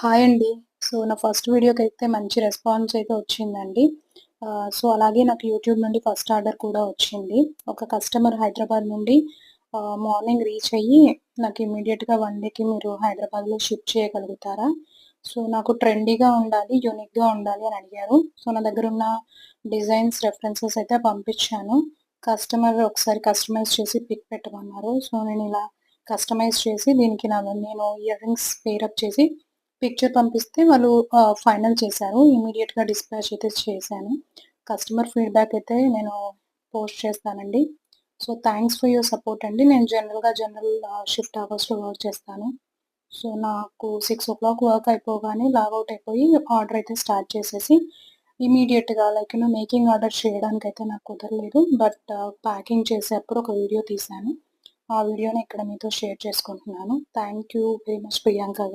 Hi అండి. నా first వీడియోకైతే మంచి రెస్పాన్స్ అయితే వచ్చిందండి. అలాగే నాకు యూట్యూబ్ నుండి ఫస్ట్ ఆర్డర్ కూడా వచ్చింది. ఒక కస్టమర్ హైదరాబాద్ నుండి మార్నింగ్ రీచ్ అయ్యి నాకు ఇమ్మీడియేట్‌గా 1 డేకి మీరు హైదరాబాద్‌లో షిప్ చేయగలుగుతారా? నాకు ట్రెండీగా ఉండాలి, యూనిక్‌గా ఉండాలి అని అడిగారు. నా దగ్గరున్న డిజైన్స్, రెఫరెన్సెస్ అయితే పంపించాను. కస్టమర్ ఒకసారి కస్టమైజ్ చేసి పిక్ పెట్టమన్నారు. నేనిలా కస్టమైజ్ చేసి దీనికి నేను ఇయర్ రింగ్స్ పెయిరప్ చేసి పిక్చర్ పంపిస్తే వాళ్ళు ఫైనల్ చేశారు. ఇమ్మీడియేట్‌గా డిస్పాచ్ అయితే చేశాను. కస్టమర్ ఫీడ్‌బ్యాక్ అయితే నేను పోస్ట్ చేస్తానండి. థాంక్స్ ఫర్ యువర్ సపోర్ట్ అండి. నేను జనరల్ షిఫ్ట్ అవర్స్‌లో వర్క్ చేస్తాను. నాకు 6:00 వర్క్ అయిపోగానే లాగౌట్ అయిపోయి ఆర్డర్ అయితే స్టార్ట్ చేసేసి ఇమ్మీడియేట్‌గా మేకింగ్ ఆర్డర్ చేయడానికైతే నాకు కుదరలేదు. ప్యాకింగ్ చేసేప్పుడు ఒక వీడియో తీశాను. ఆ వీడియోని ఇక్కడ మీతో షేర్ చేసుకుంటున్నాను. Thank you very much Priyanka గారు.